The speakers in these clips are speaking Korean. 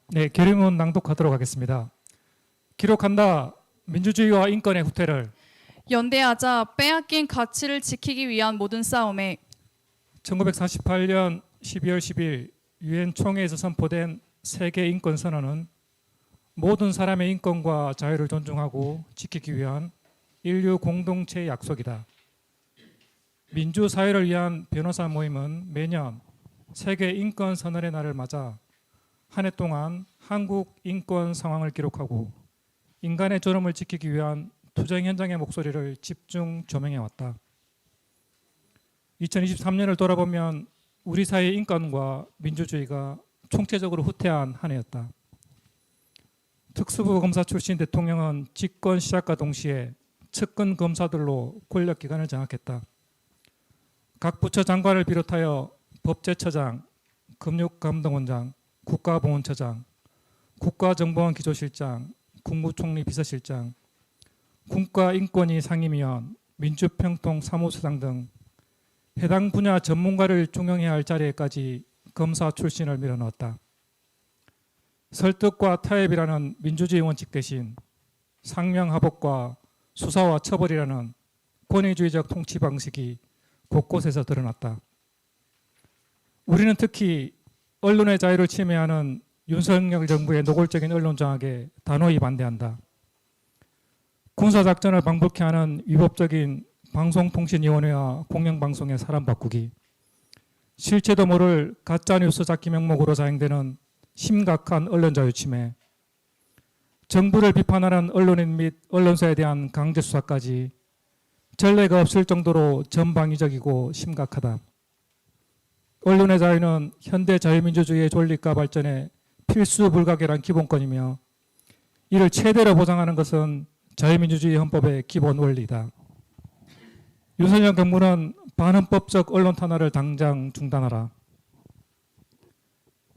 네, 결의문 낭독하도록 하겠습니다. 기록한다. 민주주의와 인권의 후퇴를 연대하자 빼앗긴 가치를 지키기 위한 모든 싸움에 1948년 12월 10일 유엔 총회에서 선포된 세계 인권 선언은 모든 사람의 인권과 자유를 존중하고 지키기 위한 인류 공동체의 약속이다. 민주사회를 위한 변호사 모임은 매년 세계 인권 선언의 날을 맞아 한 해 동안 한국 인권 상황을 기록하고 인간의 존엄을 지키기 위한 투쟁 현장의 목소리를 집중 조명해 왔다. 2023년을 돌아보면 우리 사회의 인권과 민주주의가 총체적으로 후퇴한 한 해였다. 특수부 검사 출신 대통령은 집권 시작과 동시에 측근 검사들로 권력기관을 장악했다. 각 부처 장관을 비롯하여 법제처장, 금융감독원장, 국가보훈처장, 국가정보원 기조실장, 국무총리 비서실장, 국가인권위 상임위원, 민주평통사무소장 등 해당 분야 전문가를 중용해야 할 자리에까지 검사 출신을 밀어넣었다. 설득과 타협이라는 민주주의 원칙 대신 상명하복과 수사와 처벌이라는 권위주의적 통치 방식이 곳곳에서 드러났다. 우리는 특히 언론의 자유를 침해하는 윤석열 정부의 노골적인 언론 장악에 단호히 반대한다. 군사작전을 방불케 하는 위법적인 방송통신위원회와 공영방송의 사람 바꾸기, 실체도 모를 가짜뉴스 잡기 명목으로 자행되는 심각한 언론자유 침해, 정부를 비판하는 언론인 및 언론사에 대한 강제수사까지 전례가 없을 정도로 전방위적이고 심각하다. 언론의 자유는 현대 자유민주주의의 존립과 발전에 필수 불가결한 기본권이며 이를 최대로 보장하는 것은 자유민주주의 헌법의 기본 원리다. 윤석열 정부는 반헌법적 언론 탄압을 당장 중단하라.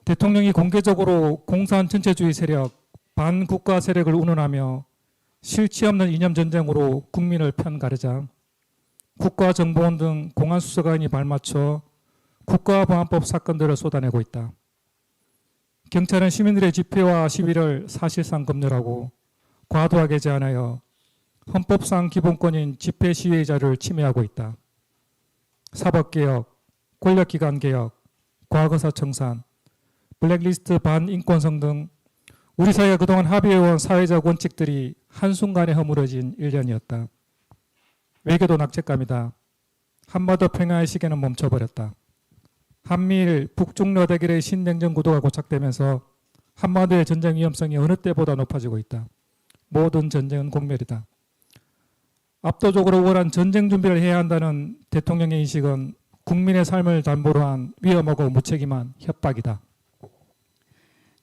대통령이 공개적으로 공산 전체주의 세력, 반국가 세력을 운운하며 실체 없는 이념 전쟁으로 국민을 편가르자 국가정보원 등 공안수사관이 발맞춰 국가보안법 사건들을 쏟아내고 있다. 경찰은 시민들의 집회와 시위를 사실상 검열하고 과도하게 제한하여 헌법상 기본권인 집회 시위의 자유를 침해하고 있다. 사법개혁, 권력기관개혁, 과거사 청산, 블랙리스트 반인권성 등 우리 사회가 그동안 합의해온 사회적 원칙들이 한순간에 허물어진 1년이었다. 외교도 낙제감이다. 한반도 평화의 시계는 멈춰버렸다. 한미일 북중러 대결의 신냉전 구도가 고착되면서 한반도의 전쟁 위험성이 어느 때보다 높아지고 있다. 모든 전쟁은 공멸이다. 압도적으로 우월한 전쟁 준비를 해야 한다는 대통령의 인식은 국민의 삶을 담보로 한 위험하고 무책임한 협박이다.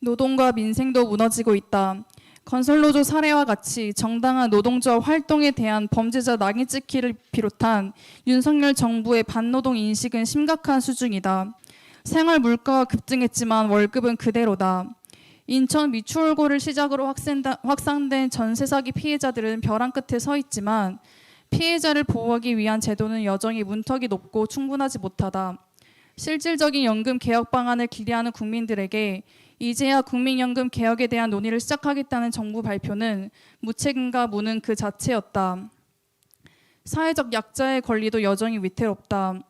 노동과 민생도 무너지고 있다. 건설노조 사례와 같이 정당한 노동조합 활동에 대한 범죄자 낙인 찍기를 비롯한 윤석열 정부의 반노동 인식은 심각한 수준이다. 생활 물가가 급등했지만 월급은 그대로다. 인천 미추홀고를 시작으로 확산된 전세 사기 피해자들은 벼랑 끝에 서 있지만 피해자를 보호하기 위한 제도는 여전히 문턱이 높고 충분하지 못하다. 실질적인 연금 개혁 방안을 기대하는 국민들에게 이제야 국민연금 개혁에 대한 논의를 시작하겠다는 정부 발표는 무책임과 무능 그 자체였다. 사회적 약자의 권리도 여전히 위태롭다.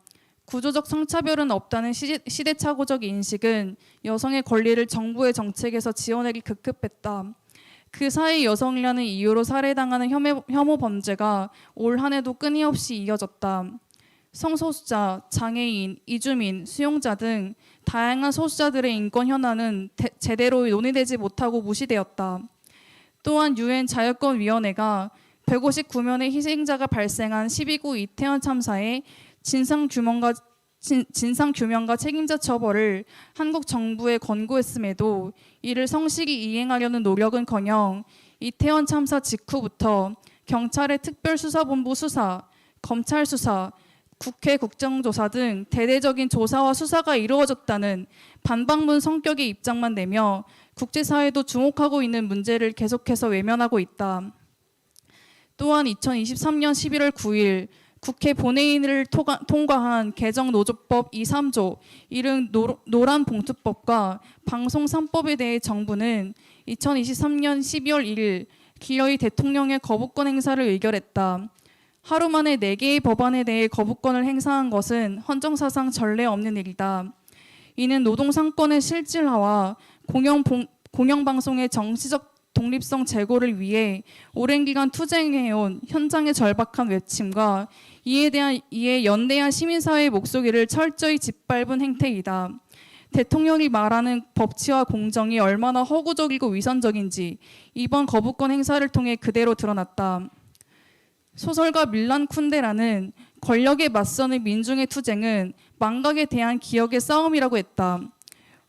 구조적 성차별은 없다는 시대착오적 인식은 여성의 권리를 정부의 정책에서 지원하기 급급했다. 그 사이 여성이라는 이유로 살해당하는 혐오 범죄가 올 한 해도 끊임없이 이어졌다. 성소수자, 장애인, 이주민, 수용자 등 다양한 소수자들의 인권 현안은 제대로 논의되지 못하고 무시되었다. 또한 유엔 자유권위원회가 159명의 희생자가 발생한 12구 이태원 참사의 진상규명과 책임자 처벌을 한국 정부에 권고했음에도 이를 성실히 이행하려는 노력은커녕 이태원 참사 직후부터 경찰의 특별수사본부 수사, 검찰 수사, 국회 국정조사 등 대대적인 조사와 수사가 이루어졌다는 반박문 성격의 입장만 내며 국제사회도 주목하고 있는 문제를 계속해서 외면하고 있다. 또한 2023년 11월 9일 국회 본회의를 통과한 개정노조법 2, 3조, 이른 노란봉투법과 방송 3법에 대해 정부는 2023년 12월 1일 기어이 대통령의 거부권 행사를 의결했다. 하루 만에 4개의 법안에 대해 거부권을 행사한 것은 헌정사상 전례 없는 일이다. 이는 노동상권의 실질화와 공영방송의 정치적 독립성 제고를 위해 오랜 기간 투쟁해온 현장의 절박한 외침과 이에 연대한 시민사회의 목소리를 철저히 짓밟은 행태이다. 대통령이 말하는 법치와 공정이 얼마나 허구적이고 위선적인지 이번 거부권 행사를 통해 그대로 드러났다. 소설가 밀란 쿤데라는 권력에 맞서는 민중의 투쟁은 망각에 대한 기억의 싸움이라고 했다.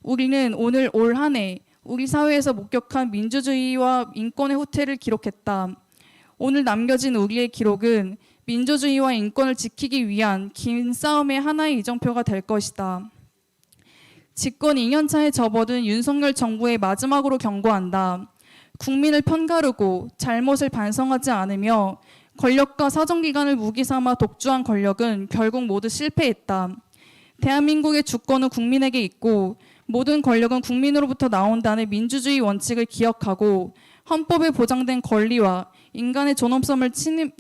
우리는 오늘 올 한 해 우리 사회에서 목격한 민주주의와 인권의 후퇴를 기록했다. 오늘 남겨진 우리의 기록은 민주주의와 인권을 지키기 위한 긴 싸움의 하나의 이정표가 될 것이다. 집권 2년차에 접어든 윤석열 정부의 마지막으로 경고한다. 국민을 편가르고 잘못을 반성하지 않으며 권력과 사정기관을 무기 삼아 독주한 권력은 결국 모두 실패했다. 대한민국의 주권은 국민에게 있고 모든 권력은 국민으로부터 나온다는 민주주의 원칙을 기억하고 헌법에 보장된 권리와 인간의 존엄성을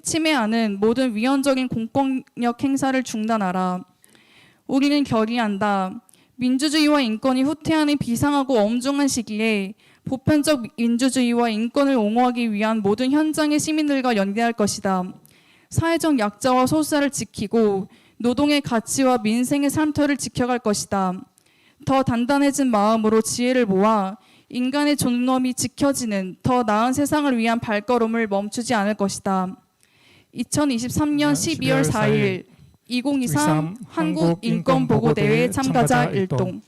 침해하는 모든 위헌적인 공권력 행사를 중단하라. 우리는 결의한다. 민주주의와 인권이 후퇴하는 비상하고 엄중한 시기에 보편적 민주주의와 인권을 옹호하기 위한 모든 현장의 시민들과 연대할 것이다. 사회적 약자와 소수자를 지키고 노동의 가치와 민생의 삶터를 지켜갈 것이다. 더 단단해진 마음으로 지혜를 모아 인간의 존엄이 지켜지는 더 나은 세상을 위한 발걸음을 멈추지 않을 것이다. 2023년 12월 4일 2023 한국인권보고대회 참가자 일동.